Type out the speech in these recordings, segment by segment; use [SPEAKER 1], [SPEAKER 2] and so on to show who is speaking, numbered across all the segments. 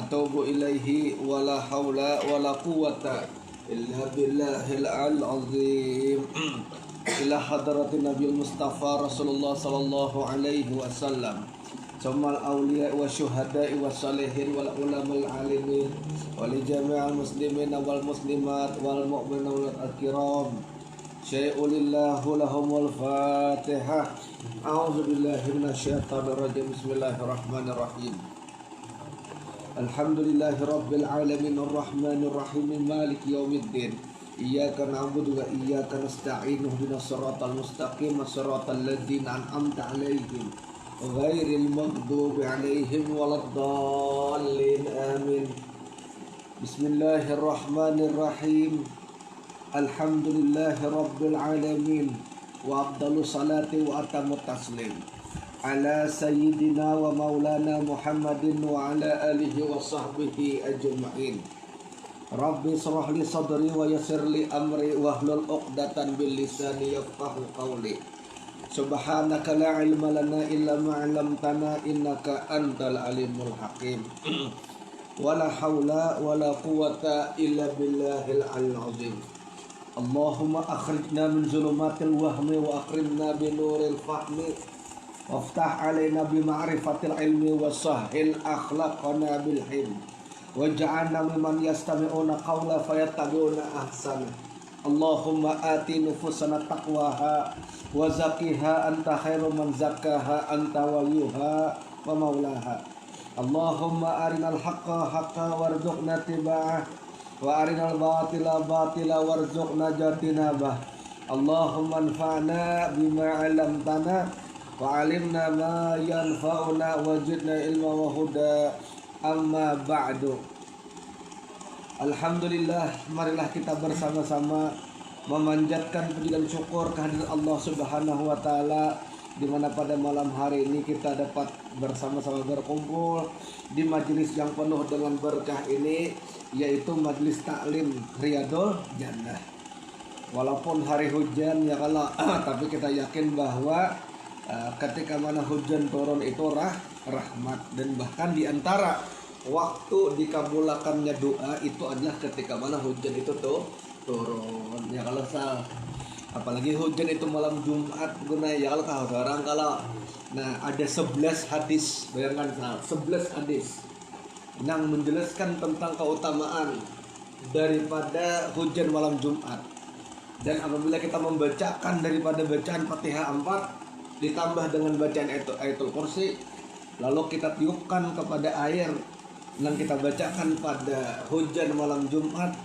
[SPEAKER 1] atubu ilaihi wa la haula wa la quwata illa billahil azim. Ila hadratin Nabi Mustafa Rasulullah sallallahu alaihi wasallam. Summal awliya wa syuhada'i wa salihin wal ulama'i alimin wa li jami'al muslimin wal muslimat wal mu'minin wal kiram. Syai'ulillahu lahumul fatihah. A'udzu billahi minasyaitonir rajim. Bismillahirrahmanirrahim. Alhamdulillahi rabbil alamin arrahmanir rahim maliki yaumiddin. Iyyaka na'budu wa iyyaka nasta'in ihdinas siratal mustaqim siratal ladzina an'amta 'alaihim ghairil maghdubi 'alaihim waladdallin amin. Bismillahirrahmanirrahim. Alhamdulillahi rabbil alamin wa afdalu salati wa atamu taslim ala sayyidina wa maulana Muhammadin wa ala alihi wa sahbihi ajma'in. Rabbi shrah li sadri wa yassir li amri wahlul 'uqdatan bil lisani yafqahu qawli. Subhanaka la ilma lana illa ma 'allamtana innaka antal alimul hakim. Wala haula wala quwata illa billahil azim. Allahumma akhrijna min zulumatil wahmi wa akrimna bi nuril fahmi waftah alaina bi ma'rifatil ilmi wa sahhil akhlaqana bil hilm waj'alna mimman yastami'una qawla fayattabi'una ahsana. Allahumma ati nufusana taqwaha wa zakkiha anta khairu man zakkaha anta waliyuha wa maulaha. Allahumma arinal haqqa haqqa warzuqna tiba'ah wa arinal batila batila warzuqna jatinabah. Allahumma anfa'na bima 'allamtana wa 'allimna ma yanfa'una wajidna ilma wa huda. Amma ba'du. Alhamdulillah, marilah kita bersama-sama memanjatkan puji dan syukur kehadirat Allah Subhanahu wa taala, di mana pada malam hari ini kita dapat bersama-sama berkumpul di majelis yang penuh dengan berkah ini, yaitu majelis taklim Riyadul Jannah. Walaupun hari hujan ya kalau tapi kita yakin bahwa ketika mana hujan turun itu rahmat, dan bahkan di antara waktu dikabulakannya doa itu adalah ketika mana hujan itu turun ya kalau apalagi hujan itu malam Jumat guna ya kalau orang kalau ada 11 hadis, bayangkan 11 hadis yang menjelaskan tentang keutamaan daripada hujan malam Jumat. Dan apabila kita membacakan daripada bacaan Fatihah 4 ditambah dengan bacaan Ayatul Kursi, lalu kita tiupkan kepada air yang kita bacakan pada hujan malam Jumat,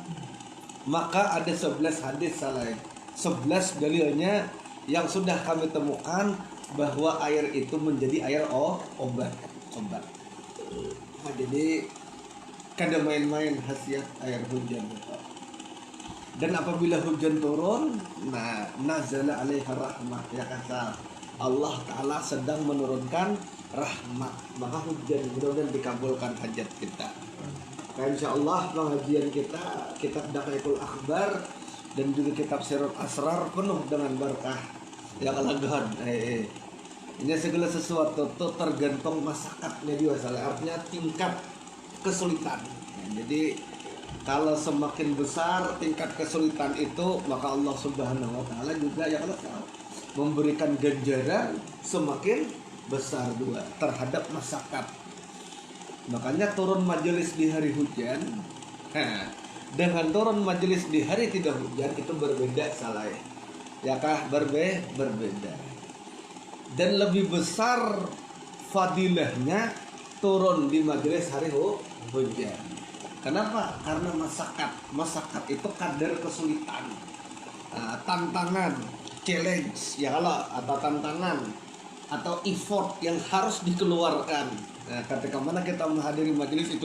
[SPEAKER 1] maka ada 11 hadis 11 dalilnya yang sudah kami temukan bahwa air itu menjadi air obat. Nah, jadi kada main-main khasiat air hujan. Dan apabila hujan turun, nazala 'alaiha rahmah, ya kata Allah Ta'ala sedang menurunkan rahmat, maka hujan mudah-mudahan dikabulkan hajat kita. Insya Allah pengajian kita kitab Daqaiqul Akhbar dan juga kitab Sirrul Asrar penuh dengan berkah. Ya kalau ini segala sesuatu itu tergantung masakatnya juga, artinya tingkat kesulitan. Jadi kalau semakin besar tingkat kesulitan itu, maka Allah Subhanahu wa taala juga ya kalau memberikan ganjaran semakin besar juga terhadap masakat. Makanya turun majelis di hari hujan dengan turun majelis di hari tidak hujan itu berbeda ya kah? Berbeda. Dan lebih besar fadilahnya turun di majelis hari hujan. Kenapa? Karena masakat itu kadar kesulitan, tantangan, challenge ya kalau, atau tantangan atau effort yang harus dikeluarkan. Ketika mana kita menghadiri majelis itu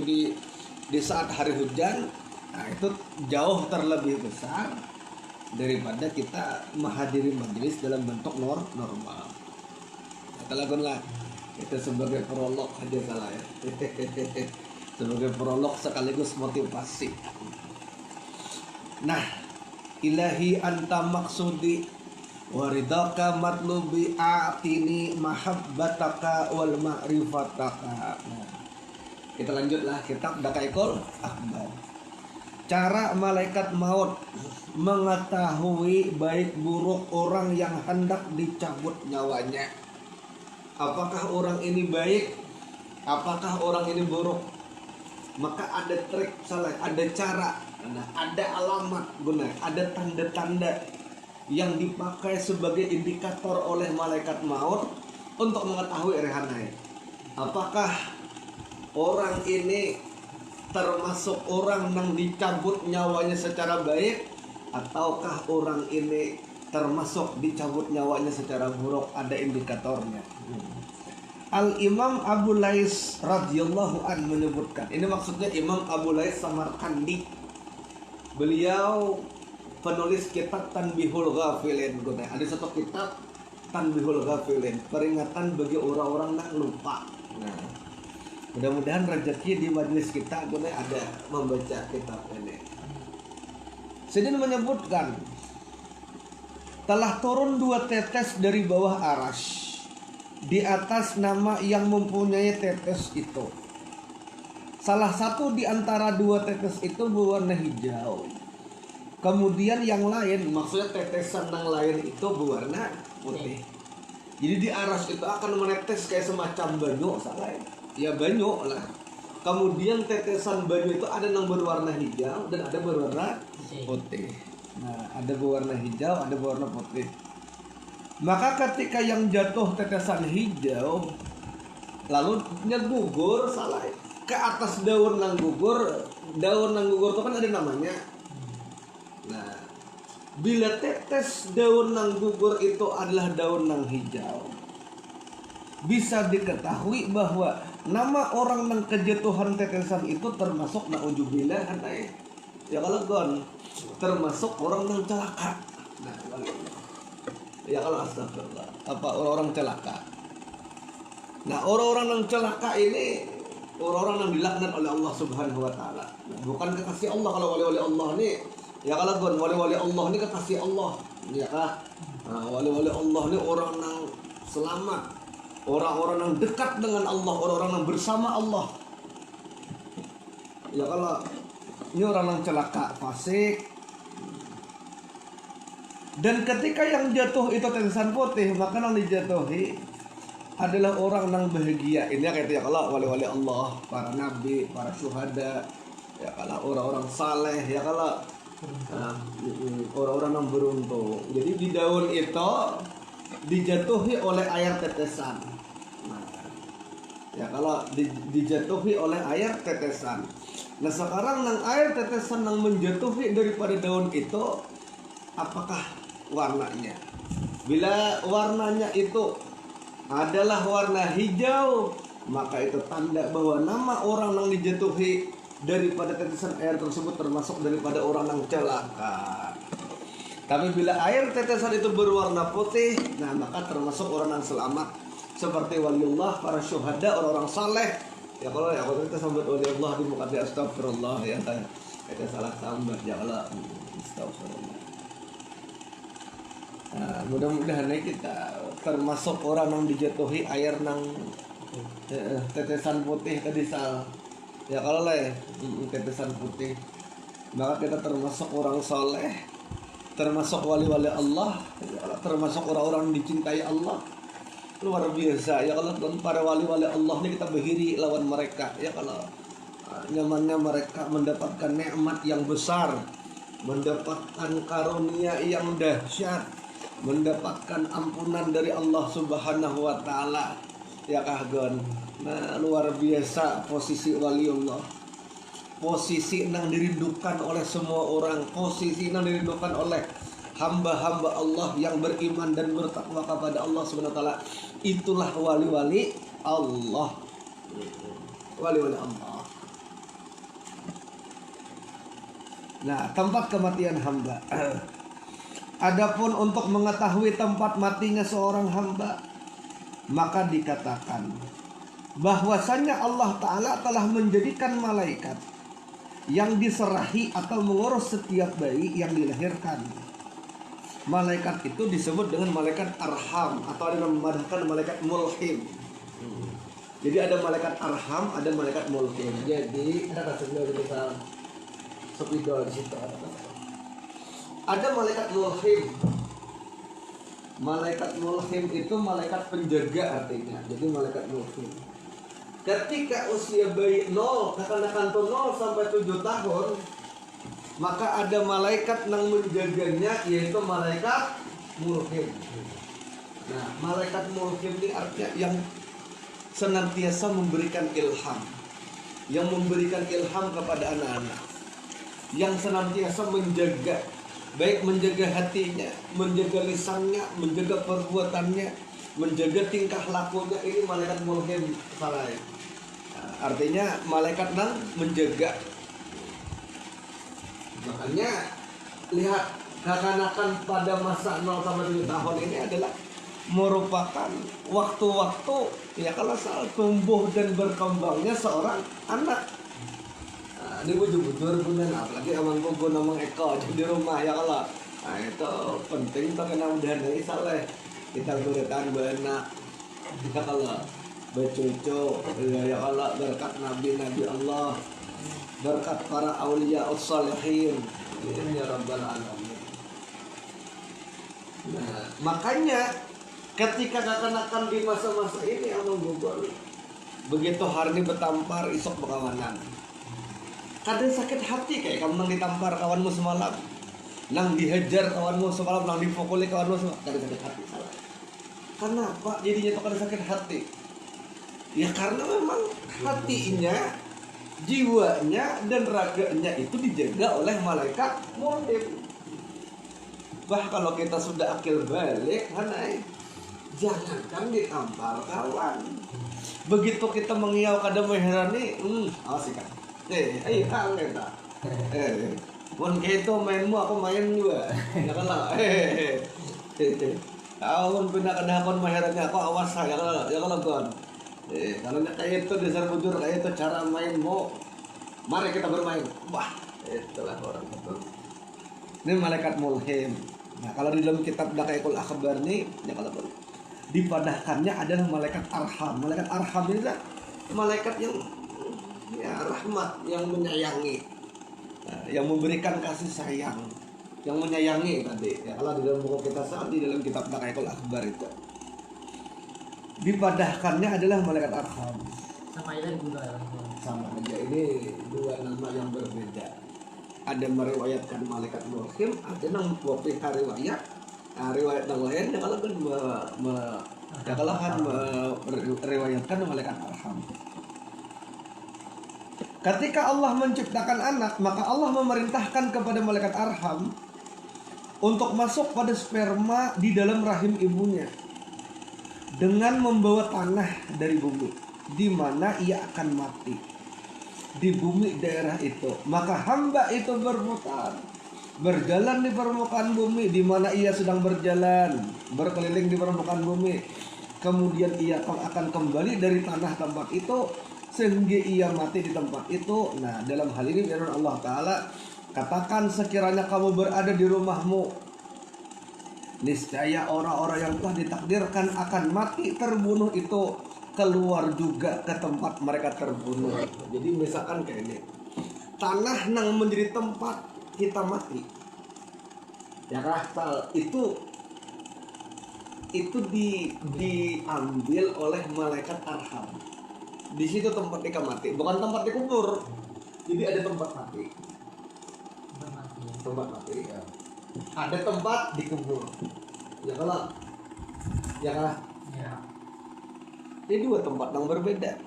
[SPEAKER 1] di saat hari hujan, itu jauh terlebih besar daripada kita menghadiri majelis dalam bentuk normal. Kita lakukanlah itu sebagai prolog aja ya. Sebagai prolog sekaligus motivasi. Nah, ilahi anta maksudi waridaka matlubi atini mahabbataka wal ma'rifataka. Kita lanjutlah kitab Daqaiqul Akhbar. Cara malaikat maut mengetahui baik buruk orang yang hendak dicabut nyawanya. Apakah orang ini baik? Apakah orang ini buruk? Maka ada trik salah, ada cara, ada alamat guna, ada tanda-tanda yang dipakai sebagai indikator oleh malaikat maut untuk mengetahui rehanai. Apakah orang ini termasuk orang yang dicabut nyawanya secara baik, ataukah orang ini termasuk dicabut nyawanya secara buruk? Ada indikatornya. Al-Imam Abu Lais radhiyallahu an menyebutkan, ini maksudnya Imam Abu Lais Samarkandi. Beliau penulis kitab Tanbihul Ghafilin. Ada satu kitab Tanbihul Ghafilin, peringatan bagi orang-orang yang lupa. Nah, mudah-mudahan rezeki di majelis kita ada membaca kitab ini. Sidin menyebutkan telah turun 2 tetes dari bawah arasy di atas nama yang mempunyai tetes itu. Salah satu di antara 2 tetes itu berwarna hijau. Kemudian yang lain, maksudnya tetesan yang lain itu berwarna putih. Jadi di arasy itu akan menetes kayak semacam banyu, salah ya banyu lah. Kemudian tetesan banyu itu ada yang berwarna hijau dan ada berwarna putih. Nah, ada berwarna hijau, ada berwarna putih. Maka ketika yang jatuh tetesan hijau lalu gugur salah ke atas daun yang gugur itu kan ada namanya. Nah, bila tetes daun yang gugur itu adalah daun yang hijau, bisa diketahui bahwa nama orang yang kejatuhan tetesan itu termasuk na'udzubillah ya kalau termasuk orang yang celaka. Nah, ya kalau astagfirullah, apa orang-orang celaka. Nah, orang-orang yang celaka ini orang-orang yang dilaknat oleh Allah Subhanahu wa taala. Nah, bukan kekasih Allah. Kalau wali-wali Allah ini ya kalau wali-wali Allah ini kekasih Allah, ya kah? Nah, wali-wali Allah ini orang yang selamat, orang-orang yang dekat dengan Allah, orang-orang yang bersama Allah. Ya kalau ini orang yang celaka, fasik. Dan ketika yang jatuh itu tetesan putih, maka yang dijatuhi adalah orang yang bahagia. Ini kayak ya kalau wali-wali Allah, para nabi, para syuhada, ya kalau orang-orang saleh, ya kalau orang-orang yang beruntung. Jadi di daun itu dijatuhi oleh air tetesan. Nah, ya kalau dijatuhi oleh air tetesan. Nah, sekarang yang air tetesan yang menjatuhi daripada daun itu, apakah warnanya? Bila warnanya itu adalah warna hijau, maka itu tanda bahwa nama orang yang dijatuhi daripada tetesan air tersebut termasuk daripada orang yang celaka. Tapi bila air tetesan itu berwarna putih, nah maka termasuk orang yang selamat, seperti waliullah, para syuhada, orang-orang saleh. Ya kalau kita sambat waliullah di muka dia astagfirullah ya, kita salah sambat ya Allah, astagfirullah. Nah, mudah-mudahan kita termasuk orang yang dijatuhi air nang tetesan putih tadi sal. Ya kalau tetesan putih, maka kita termasuk orang soleh, termasuk wali-wali Allah, ya, termasuk orang-orang yang dicintai Allah. Luar biasa ya kalau para wali-wali Allah ini kita berhiri lawan mereka. Ya kalau nyamannya mereka mendapatkan nikmat yang besar, mendapatkan karunia yang dahsyat, mendapatkan ampunan dari Allah Subhanahu wa taala. Ya kahgon. Nah, luar biasa posisi waliullah. Posisi yang dirindukan oleh semua orang, posisi yang dirindukan oleh hamba-hamba Allah yang beriman dan bertakwa kepada Allah Subhanahu wa taala. Itulah wali-wali Allah. Wali-wali Allah. Nah, tempat kematian hamba. Adapun untuk mengetahui tempat matinya seorang hamba, maka dikatakan bahwasanya Allah Ta'ala telah menjadikan malaikat yang diserahi atau mengurus setiap bayi yang dilahirkan. Malaikat itu disebut dengan malaikat arham, atau ada yang memadahkan malaikat mulhim. Jadi ada malaikat arham, ada malaikat mulkim. Jadi ada kasusnya kita sepidol di situ. Ada malaikat mulkim. Malaikat mulkim itu malaikat penjaga artinya. Jadi malaikat mulkim. Ketika usia bayi 0, katakan 0 sampai 7 tahun, maka ada malaikat yang menjaganya, yaitu malaikat mulkim. Nah, malaikat mulkim ini artinya yang senantiasa memberikan ilham, yang memberikan ilham kepada anak-anak, yang senantiasa menjaga, baik menjaga hatinya, menjaga lisannya, menjaga perbuatannya, menjaga tingkah lakunya. Ini malaikat mulhim salah. Artinya malaikat yang menjaga. Makanya lihat kekanakan pada masa 0 sampai 7 tahun ini adalah merupakan waktu-waktu ya kalau soal tumbuh dan berkembangnya seorang anak. Nah, ini bujur-bujur bunan, apalagi amang kuku namang Eko di rumah ya kalau. Nah itu penting tuh kena udah dari saleh kita berikan benak kita kalau bercucu ya kalau berkat nabi Allah, berkat para aulia ussalihin ini ya rabbal alamin. Nah makanya ketika kekanakan di masa-masa ini amang gugol begitu hari ini bertampar isok berkawanan, kadang sakit hati kayak kamu nang ditampar kawanmu semalam, nang dihajar kawanmu semalam, nang dipukuli kawanmu semalam, kadang sakit hati salah. Kenapa jadinya tuh kadang sakit hati? Ya karena memang hatinya, jiwanya dan raganya itu dijaga oleh malaikat mulhim. Bah kalau kita sudah akil balik, hanai jangankan ditampar kawan. Begitu kita mengiau kada meherani, awas ikan. Hang kita. Mun keto mainmu aku main juga. Ya kan lah. Awon pindah ke dahakon meherani aku awas ya kan kon. Kalau kayak itu dasar bujur kayak itu cara mainmu. Mari kita bermain. Wah, itulah orang itu. Ini malaikat mulhim. Nah, kalau di dalam kitab Daqaiqul Akhbar nih, ya kalau dipadahkannya adalah malaikat arham. Malaikat arham ini adalah malaikat yang ya rahmat, yang menyayangi, yang memberikan kasih sayang, yang menyayangi tadi. Ya, kalau di dalam buku kita saat di dalam kitab Daqaiqul Akhbar itu dipadahkannya adalah malaikat arham.
[SPEAKER 2] Sama aja juga
[SPEAKER 1] Sama aja, ini dua nama yang berbeda. Ada meriwayatkan malaikat mulhim, ada yang waktu riwayat. Riwayat yang lain yang kalau kan meriwayatkan malaikat arham. Ketika Allah menciptakan anak, maka Allah memerintahkan kepada malaikat arham untuk masuk pada sperma di dalam rahim ibunya dengan membawa tanah dari bumi di mana ia akan mati di bumi daerah itu. Maka hamba itu berjalan di permukaan bumi di mana ia sedang berjalan, berkeliling di permukaan bumi. Kemudian ia akan kembali dari tanah tempat itu sehingga ia mati di tempat itu. Nah, dalam hal ini firman Allah Ta'ala, katakan sekiranya kamu berada di rumahmu, niscaya orang-orang yang telah ditakdirkan akan mati terbunuh itu keluar juga ke tempat mereka terbunuh. Jadi misalkan kayak ini, tanah yang menjadi tempat kita mati, ya kan, itu diambil oleh malaikat arham. Di situ tempat kita mati, bukan tempat dikubur. Jadi ada tempat mati. Tempat mati ya. Ada tempat dikubur. Ya kalau ya kan. Ya. Ini dua tempat yang berbeda.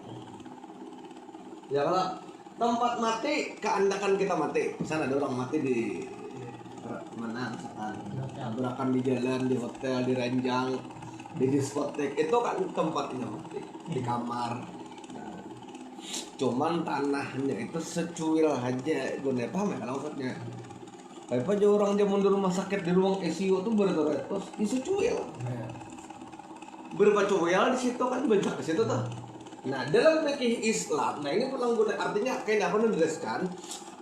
[SPEAKER 1] Ya kalau tempat mati keandakan kita mati. Misalnya ada orang mati di mana misalkan tabrakan di jalan, di hotel, di ranjang, di diskotek, itu kan tempatnya mati. Di kamar. Nah, cuman tanahnya itu secuil aja. Gue nggak paham ya kalau maksudnya. Kayak aja orang zaman di rumah sakit di ruang ICU tuh berterus itu cuil. Berapa cuil di situ kan banyak di situ tuh. Nah, dalam fikih Islam, nah ini penangguhan artinya kayak apa menjelaskan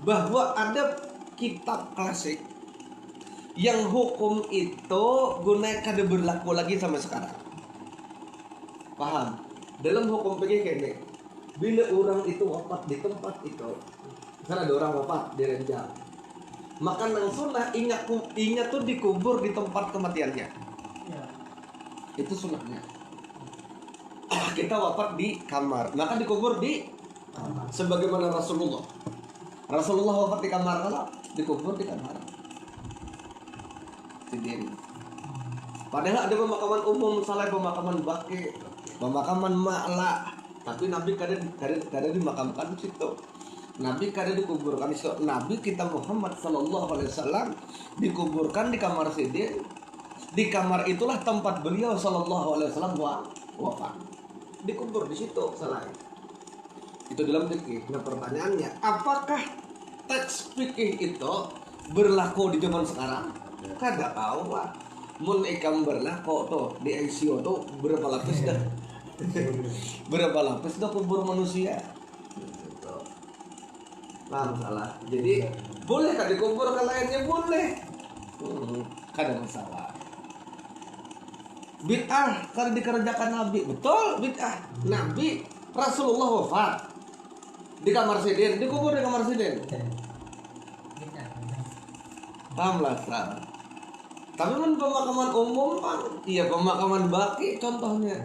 [SPEAKER 1] bahwa ada kitab klasik yang hukum itu guna kada berlaku lagi sampai sekarang. Paham? dalam hukum fikih kene, bila orang itu wafat di tempat itu, misalnya ada orang wafat di Renjang, maka nang sunnah inya tuh dikubur di tempat kematiannya.
[SPEAKER 2] Ya.
[SPEAKER 1] Itu sunnahnya. Kita wafat di kamar, maka dikubur di sebagaimana Rasulullah wafat di kamar, kalau dikubur di kamar sendiri. Padahal ada pemakaman umum, misalnya pemakaman baki, pemakaman ma'la, tapi Nabi kadang dimakamkan di situ. Nabi kadang dikuburkan di situ. Nabi kita Muhammad sallallahu alaihi wasallam dikuburkan di kamar sidin. Di kamar itulah tempat beliau sallallahu alaihi wasallam wafat. Dikubur di situ, salah. Itu dalam fikih. Nah, pertanyaannya, apakah teks fikih itu berlaku di zaman sekarang? Kada tahu lah. Mun ikam berlaku tuh di ICU tuh berapa lapis dah? Berapa lapis dah kubur manusia? Gitu. Nah, salah. Jadi boleh kan dikubur, kan lainnya boleh. Kada masalah. Bid'ah karena dikerjakan Nabi, betul bid'ah. Nabi Rasulullah wafat di kamar sidin, dikubur di kamar sidin. Paham lah, salah. Tapi kan pemakaman umum kan, iya pemakaman baki contohnya.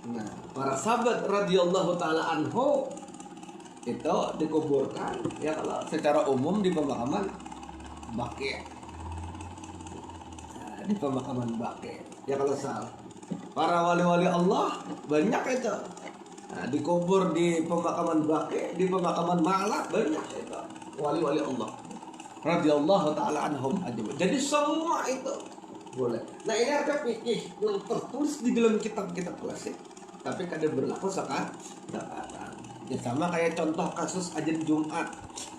[SPEAKER 1] Nah, para sahabat radhiyallahu taala anhu itu dikuburkan ya kalau secara umum di pemakaman baki. Nah, di pemakaman baki. Ya kalau salah. Para wali-wali Allah banyak itu. Nah, dikubur di pemakaman baki, di pemakaman ma'la banyak itu. Wali-wali Allah radhiyallahu taala anhum ajma'in. Jadi semua itu boleh. Nah, ini ada fikih yang tertulis di dalam kitab-kitab klasik, tapi kadang berlaku sekarang. Ya sama kayak contoh kasus azan Jumat.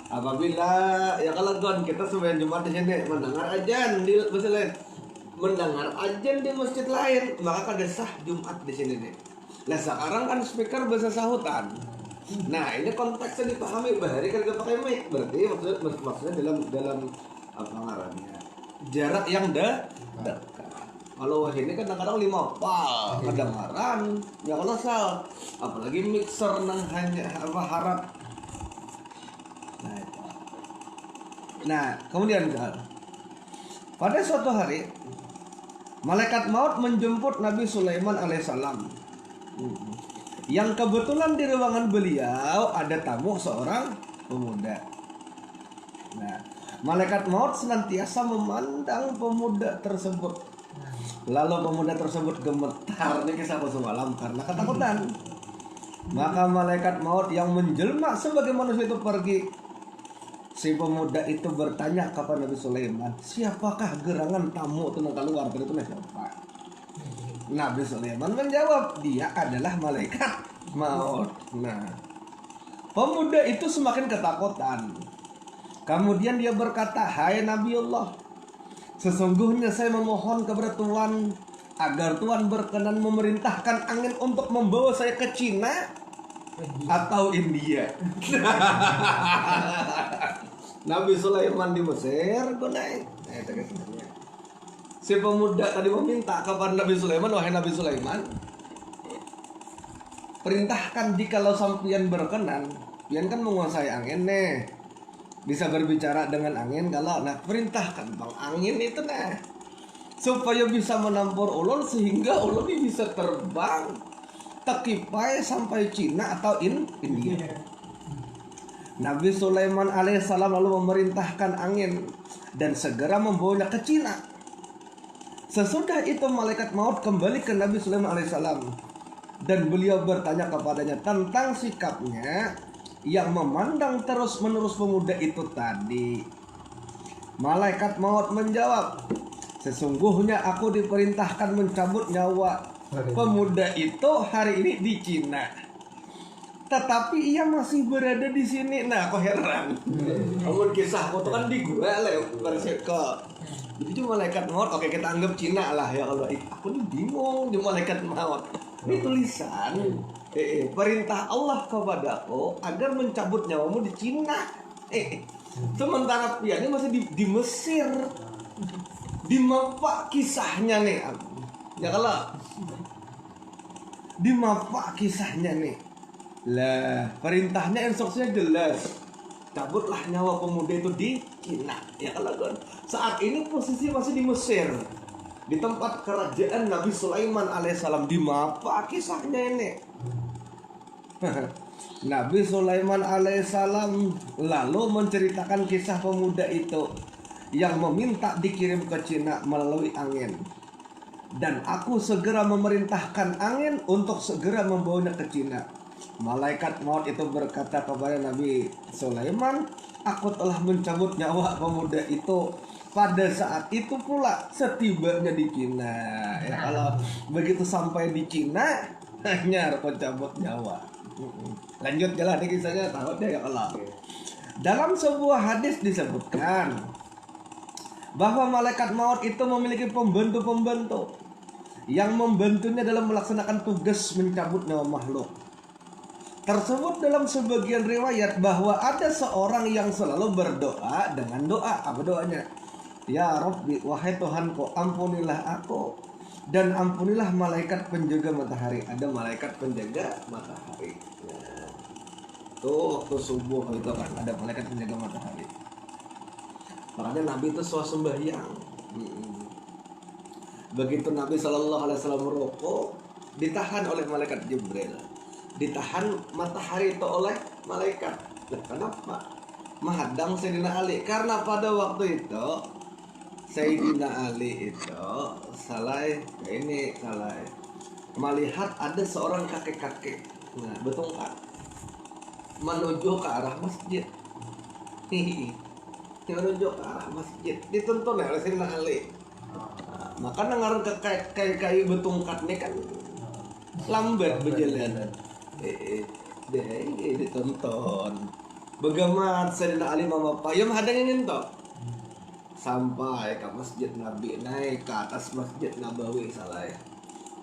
[SPEAKER 1] Apabila ya kalau kita sebagian Jumat di sini mendengar azan di masjid lain, mendengar azan di masjid lain, maka kada sah Jumat di sini nih. Nah, sekarang kan speaker bahasa sahutan. Nah, ini konteksnya dipahami, bahari kan pakai mic, berarti maksudnya dalam apa ngarannya, jarak yang dekat. Kalau ini kan kadang-kadang 5 pal kedengaran, ya kalau sal, apalagi mixer nang hanya apa harap. Nah, itu. Nah, kemudian pada suatu hari malaikat maut menjemput Nabi Sulaiman alaihissalam. Yang kebetulan di ruangan beliau ada tamu seorang pemuda. Nah, malaikat maut senantiasa memandang pemuda tersebut. Lalu pemuda tersebut gemetar, ini kisah semalam karena ketakutan. Maka malaikat maut yang menjelma sebagai manusia itu pergi. Si pemuda itu bertanya kepada Nabi Sulaiman, siapakah gerangan tamu itu keluar dari itu siapa? Nabi Sulaiman menjawab, dia adalah malaikat maut. Nah, pemuda itu semakin ketakutan. Kemudian dia berkata, hai Nabi Allah, sesungguhnya saya memohon kepada Tuhan agar Tuhan berkenan memerintahkan angin untuk membawa saya ke Cina atau India. Nabi Sulaiman di Mesir, naik. Si pemuda tadi meminta kepada Nabi Sulaiman, wahai Nabi Sulaiman, perintahkan jikalau sampian berkenan, pian kan menguasai angin nih, bisa berbicara dengan angin kalau, nah perintahkan bang angin itu nah, supaya bisa menampur ulun sehingga ulun ini bisa terbang tekipai sampai Cina atau India. Nabi Sulaiman alaihissalam lalu memerintahkan angin dan segera membawanya ke Cina. Sesudah itu malaikat maut kembali ke Nabi Sulaiman alaihissalam dan beliau bertanya kepadanya tentang sikapnya yang memandang terus-menerus pemuda itu tadi. Malaikat maut menjawab, sesungguhnya aku diperintahkan mencabut nyawa pemuda itu hari ini di Cina, tetapi ia masih berada di sini. Nah, aku heran. Namun kisah aku tuh kan di gua lah, berseko. Jadi itu malaikat maut, oke kita anggap Cina lah ya Allah. Aku nih bingung di malaikat maut. Ini tulisan perintah Allah kepadaku agar mencabut nyawamu di Cina. Sementara dia ini masih di Mesir. Di Mekah kisahnya nih. Ya kalau Di mapa kisahnya nih. Lah, perintahnya instruksinya jelas. Cabutlah nyawa pemuda itu di Cina. Ya kalau kan saat ini posisi masih di Mesir. Di tempat kerajaan Nabi Sulaiman alaihissalam. Di mapa kisahnya ini. Nabi Sulaiman alaihissalam lalu menceritakan kisah pemuda itu yang meminta dikirim ke Cina melalui angin. Dan aku segera memerintahkan angin untuk segera membawanya ke Cina. Malaikat maut itu berkata kepada Nabi Sulaiman, aku telah mencabut nyawa pemuda itu pada saat itu pula setibanya di Cina. Ya, kalau begitu sampai di Cina, hanya aku cabut nyawa. Lanjut jalan nih kisahnya, tahu deh ya kalau. Dalam sebuah hadis disebutkan bahwa malaikat maut itu memiliki pembantu-pembantu yang membantunya dalam melaksanakan tugas mencabut nyawa makhluk. Tersebut dalam sebagian riwayat bahwa ada seorang yang selalu berdoa dengan doa. Apa doanya? Ya Rabbi, wahai Tuhanku, ampunilah aku dan ampunilah malaikat penjaga matahari. Ada malaikat penjaga matahari. Ya. Tuh waktu subuh itu kan ada malaikat penjaga matahari. Makanya Nabi itu sembahyang. Begitu Nabi SAW merokok, ditahan oleh malaikat Jibril. Ditahan matahari itu oleh malaikat. Kenapa? Menghadang Sayyidina Ali. Karena pada waktu itu Sayyidina Ali itu salah melihat ada seorang kakek-kakek. Nah, betul kan? Menuju ke arah masjid. Menuju ke arah masjid. Dituntun oleh Sayyidina Ali. Nah, maka nengaran ke kayu betungkat ini kan lambat berjalan. Ditonton. Bagaimana Sayyidina Ali mama payam hadangin toh. Sampai ke masjid Nabi, naik ke atas masjid Nabawi salah ya.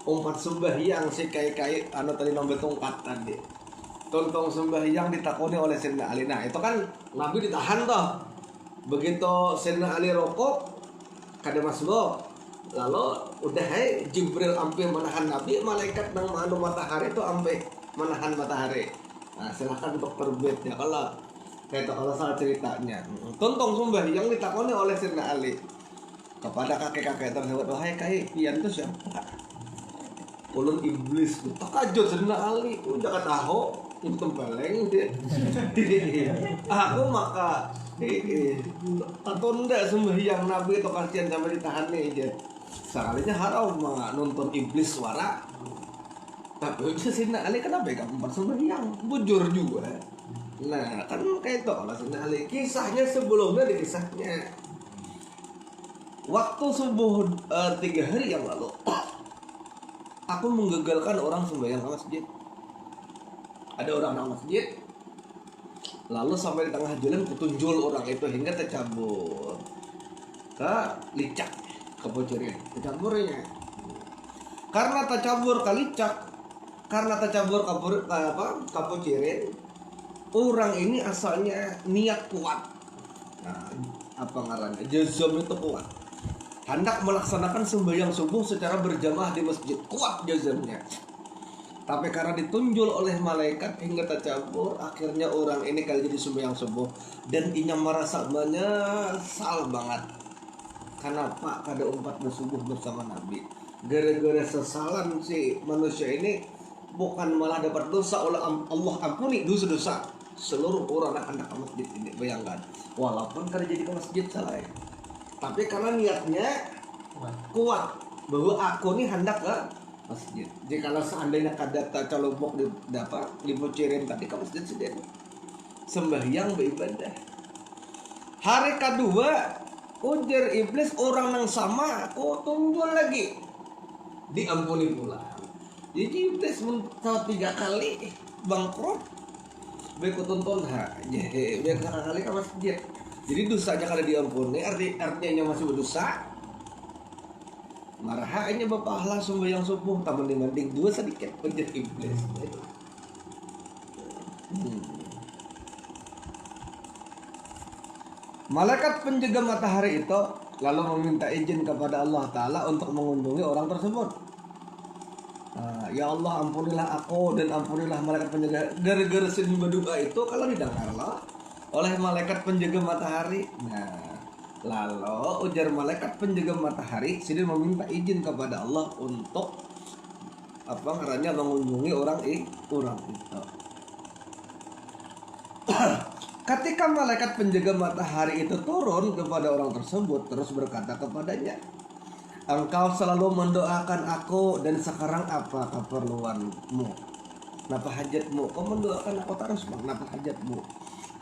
[SPEAKER 1] Umpat sembahyang si kai anu tadi nomor tongkat tadi. Tontong sembahyang ditakoni oleh Sayyidina Ali. Nah, itu kan Nabi ditahan toh. Begitu Sayyidina Ali rokok kada masuk. Lalu udah Jibril ampe menahan Nabi, malaikat nang manu matahari itu ampe menahan matahari. Nah, silahkan untuk terbit ya kalau salah ceritanya. Tontong sembahyang ditakoni oleh Sayyidina Ali kepada kakek-kakek tersebut, wahai kai, pian itu siapa? Ulun iblis. Takajut Sayyidina Ali, udah kataho itu tempeleng dia. Aku maka tunda sembahyang Nabi itu kasihan sampai ditahan nih aja. Sekalinya haram nonton iblis suara. Tapi Sayyidina Ali kenapa ya kamu sembahyang? Bujur juga. Nah kan kayak itu kalau Sayyidina Ali. Kisahnya sebelumnya di kisahnya waktu subuh 3 hari yang lalu aku menggagalkan orang sembahyang ke masjid. Ada orang ke masjid, lalu sampai di tengah jalan kutunjul orang itu hingga tercabur ke licak, ke bocirin, tercaburnya. Karena tercabur ke licak, karena tercabur ke bocirin, orang ini asalnya niat kuat. Nah, apa ngarannya? Jazam itu kuat. Hendak melaksanakan sembahyang subuh secara berjamaah di masjid, kuat jazamnya. Tapi karena ditunjul oleh malaikat hingga tercabur, akhirnya orang ini kali jadi sembahyang subuh dan inya merasa menyesal banget. Kenapa kada umpat bersubuh bersama Nabi? Gara-gara sesalan si manusia ini bukan malah dapat dosa oleh Allah ampuni dosa-dosa seluruh orang yang hendak ke masjid ini. Bayangkan, walaupun kada jadi ke masjid salah ya. Tapi karena niatnya kuat bahwa aku ini hendak ke masjid. Jikalau seandainya kada calobok dapat dibocirin tadi ke masjid sendiri sembahyang beribadah. Hari kedua ujar iblis orang yang sama aku tunjul lagi diampuni pula. Jadi iblis mental 3 kali bangkrut. Baik tonton biar kali ke masjid. Jadi dosanya kada diampuni artinya masih berdosa. Marahnya bapak sembahyang subuh tak mending dua sedikit penjat iblis. Malaikat penjaga matahari itu lalu meminta izin kepada Allah Ta'ala untuk mengunjungi orang tersebut. Ya Allah ampunilah aku dan ampunilah malaikat penjaga. Gara-gara senyum doa itu kalau didengarlah oleh malaikat penjaga matahari. Nah, lalu ujar malaikat penjaga matahari, Sidin meminta izin kepada Allah untuk apa ngarannya mengunjungi orang itu. Ketika malaikat penjaga matahari itu turun kepada orang tersebut, terus berkata kepadanya, engkau selalu mendoakan aku dan sekarang apa keperluanmu? Napa hajatmu? Kau mendoakan aku terus bang, napa hajatmu?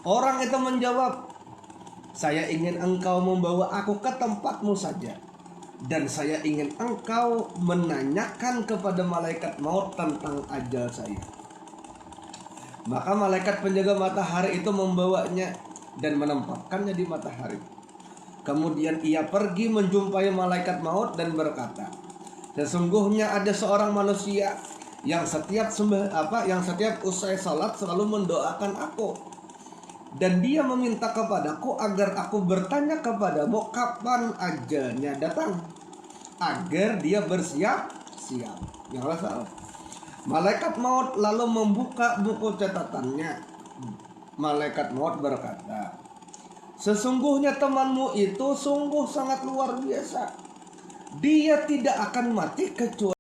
[SPEAKER 1] Orang itu menjawab, saya ingin engkau membawa aku ke tempatmu saja. Dan saya ingin engkau menanyakan kepada malaikat maut tentang ajal saya. Maka malaikat penjaga matahari itu membawanya dan menempatkannya di matahari. Kemudian ia pergi menjumpai malaikat maut dan berkata, sesungguhnya ada seorang manusia yang setiap usai salat selalu mendoakan aku. Dan dia meminta kepadaku agar aku bertanya kepadamu kapan ajalnya datang, agar dia bersiap-siap. Yang salah. Malaikat maut lalu membuka buku catatannya. Malaikat maut berkata, sesungguhnya temanmu itu sungguh sangat luar biasa. Dia tidak akan mati kecuali